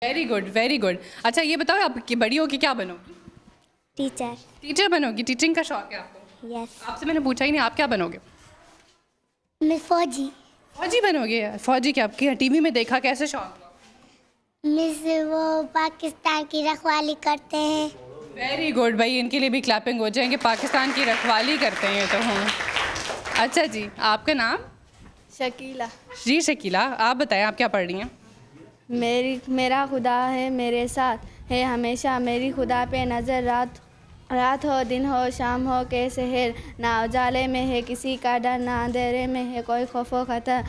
Very good very good. अच्छा ये बताओ आप कि बड़ी होगी क्या बनोगी? टीचर। टीचर बनोगी? टीचिंग का शौक है आपको? यस। आपसे मैंने पूछा ही नहीं, आप क्या बनोगे? मैं फौजी। फौजी बनोगे? फौजी क्या आपकी टीवी में देखा, कैसे शौक हुआ? मिस वो पाकिस्तान की रखवाली करते हैं। वेरी गुड भाई, इनके लिए भी क्लैपिंग हो जाएंगे, पाकिस्तान की रखवाली करते हैं तो हम। अच्छा जी, आपका नाम? शकीला। जी शकीला, आप बताएं आप क्या पढ़ रही हैं? मेरा खुदा है मेरे साथ है हमेशा, मेरी खुदा पे नज़र, रात हो दिन हो शाम हो के शहर, ना उजाले में है किसी का डर, ना अंधेरे में है कोई खौफो खतर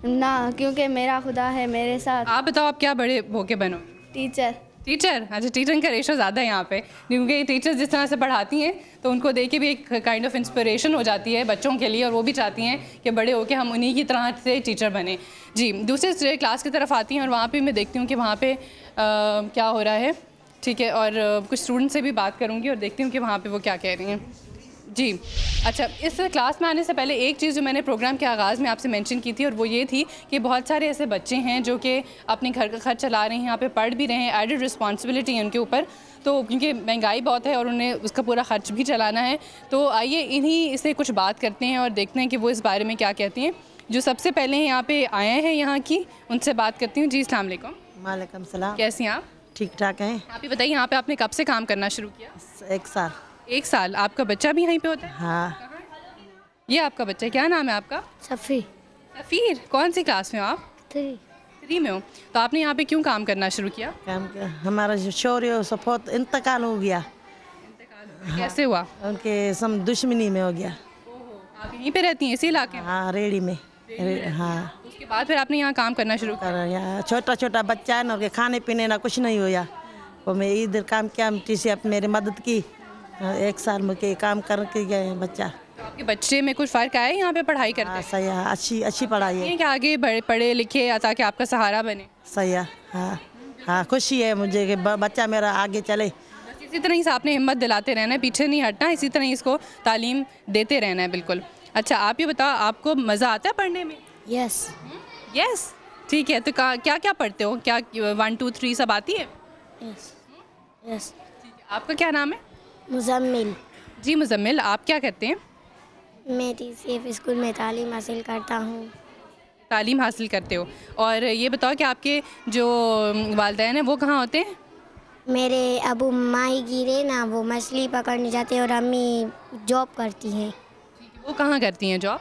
ना, क्योंकि मेरा खुदा है मेरे साथ। आप बताओ आप क्या बड़े होके बनोगे? टीचर। टीचर? अच्छा, टीचर का रेशो ज़्यादा है यहाँ पे, क्योंकि टीचर्स जिस तरह से पढ़ाती हैं तो उनको देख के भी एक काइंड ऑफ इंस्पिरेशन हो जाती है बच्चों के लिए, और वो भी चाहती हैं कि बड़े होके हम उन्हीं की तरह से टीचर बने। जी, दूसरे क्लास की तरफ आती हैं और वहाँ पे मैं देखती हूँ कि वहाँ पे क्या हो रहा है, ठीक है, और कुछ स्टूडेंट से भी बात करूँगी और देखती हूँ कि वहाँ पर वो क्या कह रही हैं। जी अच्छा, इस क्लास में आने से पहले एक चीज़ जो मैंने प्रोग्राम के आगाज़ में आपसे मेंशन की थी, और वो ये थी कि बहुत सारे ऐसे बच्चे हैं जो कि अपने घर का खर्च चला रहे हैं, यहाँ पे पढ़ भी रहे हैं, एडेड रिस्पॉन्सिबिलिटी है उनके ऊपर, तो क्योंकि महंगाई बहुत है और उन्हें उसका पूरा खर्च भी चलाना है। तो आइए इन्हीं से कुछ बात करते हैं और देखते हैं कि वो इस बारे में क्या कहती हैं। जो सबसे पहले यहाँ पे आए हैं यहाँ की, उनसे बात करती हूँ। जी अस्सलाम वालेकुम। वालेकुम सलाम। कैसी हैं आप? ठीक ठाक हैं। आप ही बताइए, यहाँ पे आपने कब से काम करना शुरू किया? 1 साल। 1 साल। आपका बच्चा भी यहीं पे होता है? हाँ। ये आपका बच्चा है, क्या नाम है आपका? सफ़ी। सफ़ीर। कौन सी क्लास में हो आप? 3 में हो। तो आपने यहाँ पे क्यों काम करना शुरू किया? काम का हमारा जो शौर्य सपोर्ट इंतकाल हो गया। कैसे हुआ? उनके सम दुश्मनी में हो गया। आप यहीं पे रहती हैं इसी इलाके में? हाँ, रेडी में। हाँ। उसके बाद फिर आपने यहाँ काम करना शुरू किया? यहाँ छोटा छोटा बच्चा है ना, उनके खाने पीने ना कुछ नहीं होया, वो मैं इधर काम किया, टीचर मेरी मदद की। 1 साल में के काम करके गए बच्चा। तो आपके बच्चे में कुछ फ़र्क आया यहाँ पे पढ़ाई करते? हाँ सही है, अच्छी पढ़ाई है। कि आगे पढ़े लिखे ताकि आपका सहारा बने? सही है। हाँ हाँ, खुशी है मुझे कि बच्चा मेरा आगे चले। बस इसी तरह से आपने हिम्मत दिलाते रहना है, पीछे नहीं हटना, इसी तरह इसको तालीम देते रहना है। बिल्कुल। अच्छा आप ये बताओ, आपको मज़ा आता है पढ़ने में? यस। यस, ठीक है। तो क्या क्या पढ़ते हो? क्या 1 2 3 सब आती है? यस। यस। आपका क्या नाम है? मुजम्मिल। जी मुजम्मिल, आप क्या करते हैं? मैं TCF स्कूल में तालीम हासिल करता हूँ। तालीम हासिल करते हो। और ये बताओ कि आपके जो वालिदैन हैं वो कहाँ होते हैं? मेरे अबू माही गिरे ना, वो मछली पकड़ने जाते हैं, और अम्मी जॉब करती हैं। वो कहाँ करती हैं जॉब?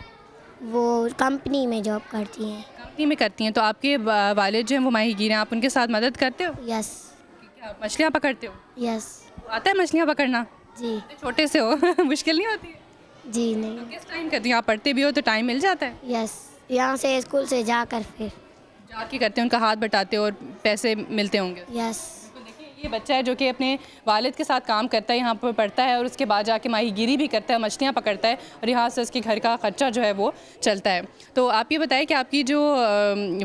वो कंपनी में जॉब करती हैं। कंपनी में करती हैं। तो आपके वालिद जो हैं वो माहीगीर हैं, आप उनके साथ मदद करते हो? यस। क्या मछलियाँ पकड़ते हो? यस। आता है मछलियाँ पकड़ना? जी। छोटे से हो मुश्किल नहीं होती? जी नहीं। किस टाइम करती हैं आप? पढ़ते भी हो तो टाइम मिल जाता है? यस, यहाँ से स्कूल से जाकर फिर जाके करते हैं, उनका हाथ बटाते हो और पैसे मिलते होंगे? यस। तो देखिए ये बच्चा है जो कि अपने वालिद के साथ काम करता है, यहाँ पर पढ़ता है और उसके बाद जाके माहीगीरी भी करता है, मछलियाँ पकड़ता है, और यहाँ से उसके घर का खर्चा जो है वो चलता है। तो आप ये बताएं कि आपकी जो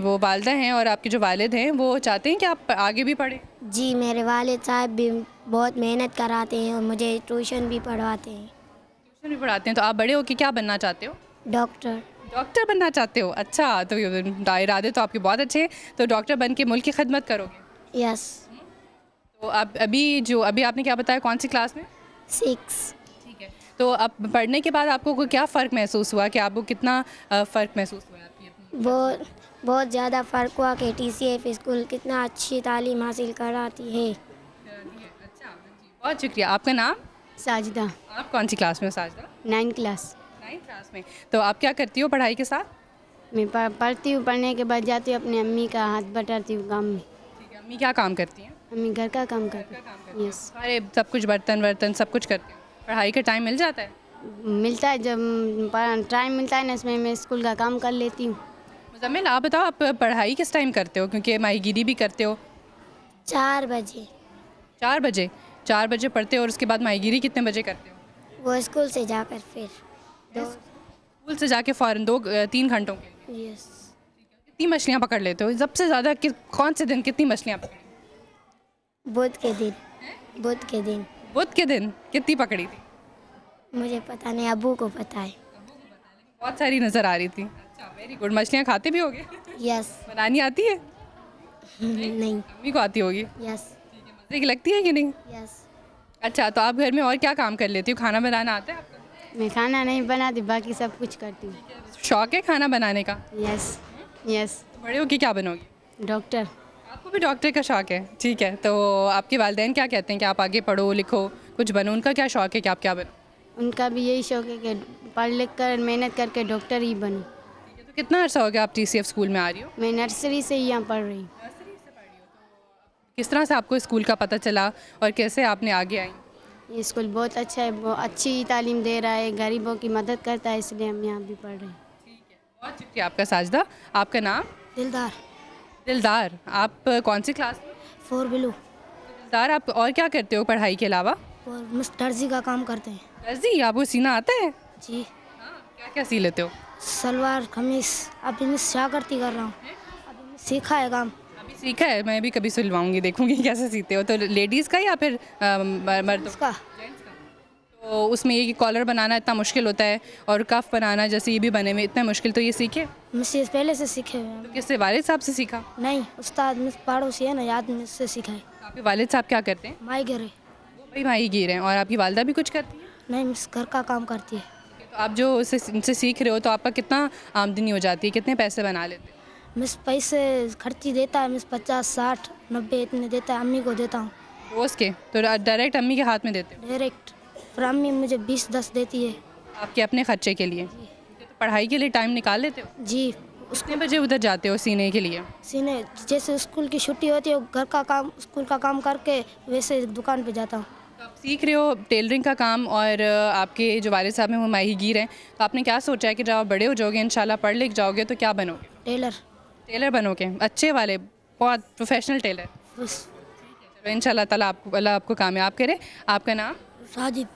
वो वालदा हैं और आपके जो वालिद हैं वो चाहते हैं कि आप आगे भी पढ़ें? जी, मेरे वालिद साहब भी बहुत मेहनत कराते हैं और मुझे ट्यूशन भी पढ़वाते हैं। ट्यूशन भी पढ़ाते हैं। तो आप बड़े होकर क्या बनना चाहते हो? डॉक्टर। डॉक्टर बनना चाहते हो? अच्छा, तो इरादे तो आपके बहुत अच्छे हैं। तो डॉक्टर बन के मुल्क की खिदमत करोगे? यस। तो आप अभी आपने क्या बताया, कौन सी क्लास में? 6। ठीक है। तो अब पढ़ने के बाद आपको क्या फ़र्क महसूस हुआ, कि आपको कितना फ़र्क महसूस हुआ आपकी अपनी? बहुत ज़्यादा फ़र्क हुआ कि TCF स्कूल कितना अच्छी तालीम हासिल कराती है। अच्छा जी, बहुत शुक्रिया। आपका नाम? साजिदा। आप कौन सी क्लास में हो साजिदा? 9 क्लास। 9 क्लास में। तो आप क्या करती हो पढ़ाई के साथ? मैं पढ़ती हूँ, पढ़ने के बाद जाती हूँ अपनी अम्मी का हाथ बटाती हूँ काम में। ठीक है। अम्मी क्या काम करती हैं? अम्मी घर का काम करती है। यस। अरे सब कुछ, बर्तन सब कुछ करती हो? पढ़ाई का टाइम मिल जाता है? मिलता है, जब टाइम मिलता है ना, इसमें मैं स्कूल का काम कर लेती हूँ। मुजम्मिल आप बताओ, आप पढ़ाई किस टाइम करते हो, क्योंकि माहीगीरी भी करते हो? 4 बजे। 4 बजे? 4 बजे पढ़ते हो और उसके बाद माहीगीरी कितने बजे करते हो? वो स्कूल से जाकर फिर स्कूल से जाके फ़ौरन 3 घंटों के लिए? यस। कितनी मछलियाँ पकड़ लेते हो सबसे ज़्यादा? कौन से दिन कितनी मछलियाँ पकड़ी? बुध के दिन। बुध के दिन। बुध के दिन कितनी पकड़ी थी? मुझे पता नहीं, अबू को पता है। बहुत सारी नज़र आ रही थी। अच्छा वेरी गुड। मछलियाँ खाते भी होगे? यस। बनानी आती है? नहीं। अम्मी को आती होगी। यस। मज़े की लगती है कि नहीं? यस। अच्छा, तो आप घर में और क्या काम कर लेती हो? खाना बनाना आता है आपको? मैं खाना नहीं बनाती, बाकी सब कुछ करती हूँ। शौक है खाना बनाने का? Yes yes. तो बड़े होके क्या बनोगी? डॉक्टर। आपको भी डॉक्टर का शौक है? ठीक है, तो आपके वालिदैन क्या कहते हैं कि आप आगे पढ़ो लिखो कुछ बनो? उनका क्या शौक है कि आप क्या बनो? उनका भी यही शौक है कि पढ़ लिख कर मेहनत करके डॉक्टर ही बनूँ। तो कितना अर्सा हो गया आप TCF स्कूल में आ रही हो? मैं नर्सरी से ही यहाँ पढ़ रही हूँ। किस तरह से आपको स्कूल का पता चला और कैसे आपने आगे आई? ये स्कूल बहुत अच्छा है, बहुत अच्छी तालीम दे रहा है, गरीबों की मदद करता है, इसलिए हम यहाँ भी पढ़ रहे हैं। बहुत शुक्रिया आपका साजदा। आपका नाम? दिलदार। दिलदार। आप कौन सी क्लास में? 4 बिलू। दिलदार, आप और क्या करते हो पढ़ाई के अलावा? और दर्जी का काम करते हैं। दर्जी, आपको सीना आता है? जी। क्या क्या सी लेते हो? सलवार कमीज। अभी मैं शागर्ती कर रहा हूँ, अभी मैं सीखा है काम। अभी सीखा है? मैं भी कभी सिलवाऊंगी, देखूंगी कैसे सीते हो। तो लेडीज़ का या फिर मर्दों? इसका तो उसमें ये कि कॉलर बनाना इतना मुश्किल होता है और कफ बनाना जैसे ये भी बने में इतना मुश्किल, तो ये सीखे? मुझसे पहले से सीखे हुए हैं। तो किससे? वालिद साहब से सीखा? नहीं, उस्ताद में पड़ोसी है ना, याद में उससे सीखा है। आपके वालिद साहब क्या करते हैं? माई गिरे। वो भाई माही गिर हैं। और आपकी वालदा भी कुछ करती है? नहीं, मिस घर का काम करती है। तो आप जो इनसे सीख रहे हो तो आपका कितना आमदनी हो जाती है? कितने पैसे बना लेते हैं? मिस पैसे खर्ची देता है, मिस 50, 60, 90 इतने देता है। अम्मी को देता हूँ रोज़ के? तो डायरेक्ट अम्मी के हाथ में देते हो? डायरेक्ट। फिर अम्मी मुझे 20-10 देती है। आपके अपने खर्चे के लिए? तो पढ़ाई के लिए टाइम निकाल लेते हो? जी। कितने बजे उधर जाते हो सीने के लिए? सीने जैसे स्कूल की छुट्टी होती है, घर का काम स्कूल का काम करके वैसे दुकान पे जाता हूँ। तो आप सीख रहे हो टेलरिंग का काम और आपके जो वालिद साहब हैं वो माहीगीर हैं, तो आपने क्या सोचा है कि जब आप बड़े हो जाओगे इंशाल्लाह पढ़ लिख जाओगे तो क्या बनोगे? टेलर। टेलर बनोगे? अच्छे वाले, बहुत प्रोफेशनल टेलर? बस। चलो इंशाल्लाह ताला अल्लाह आपको कामयाब करे। आपका नाम? साजिद।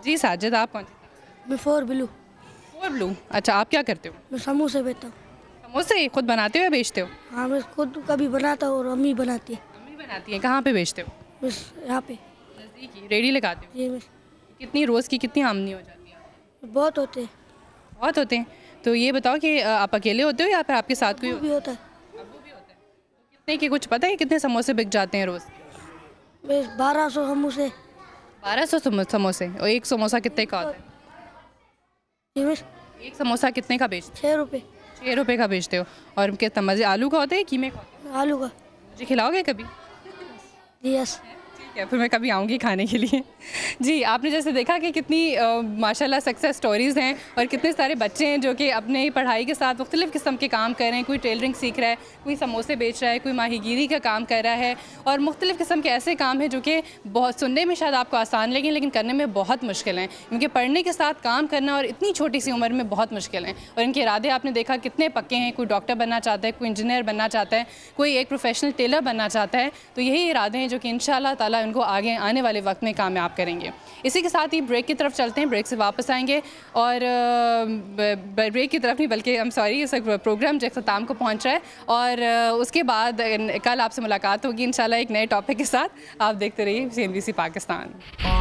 जी साजिद। आप कौन सी? मैं 4 बिलू। 4 ब्लू। अच्छा, आप क्या करते हो? मैं समोसे बेचता हूँ। समोसे खुद बनाते हो या बेचते हो? हाँ, मैं खुद कभी बनाता हूँ और अम्मी बनाती है। अम्मी बनाती हैं। कहाँ पे बेचते हो? बस यहाँ पे। नज़दीकी रेडी लगाते हो? ये मिस कितनी रोज़ की कितनी आमदनी हो जाती है? बहुत होते हैं। बहुत होते हैं। तो ये बताओ कि आप अकेले होते हो या फिर आपके साथ कोई वो भी होता है। कितने के कुछ पता है कितने समोसे बिक जाते हैं रोज़? बस 1200 समोसे। 1200 समोसे। और एक समोसा कितने का होता है? ये मिस एक समोसा कितने का बेचते 6 रुपये। हो? 6 रुपये का बेचते हो। और कितना मज़े आलू का होता है कीमे का होता है? आलू का। मुझे खिलाओगे कभी? यस। ठीक है, फिर मैं कभी आऊँगी खाने के लिए। जी, आपने जैसे देखा कि कितनी माशाल्लाह सक्सेस स्टोरीज़ हैं और कितने सारे बच्चे हैं जो कि अपने पढ़ाई के साथ मुख्तलिफ़ किस्म के काम कर रहे हैं। कोई टेलरिंग सीख रहा है, कोई समोसे बेच रहा है, कोई माहीगीरी का काम कर रहा है और मुख्तलिफ़ किस्म के ऐसे काम हैं जो कि बहुत सुनने में शायद आपको आसान लगें लेकिन करने में बहुत मुश्किल हैं, क्योंकि पढ़ने के साथ काम करना और इतनी छोटी सी उम्र में बहुत मुश्किल हैं। और इनके इरादे आपने देखा कितने पक्के हैं। कोई डॉक्टर बनना चाहता है, कोई इंजीनियर बनना चाहता है, कोई एक प्रोफेशनल टेलर बनना चाहता है। तो यही इरादे हैं जो कि इंशाअल्लाह ताला उनको आगे आने वाले वक्त में कामयाब करेंगे। इसी के साथ ही ब्रेक की तरफ चलते हैं, ब्रेक से वापस आएंगे और ब्रेक की तरफ नहीं बल्कि इस प्रोग्राम जो अख्ताम को पहुंच रहा है और उसके बाद कल आपसे मुलाकात होगी इंशाल्लाह एक नए टॉपिक के साथ। आप देखते रहिए CNBC पाकिस्तान।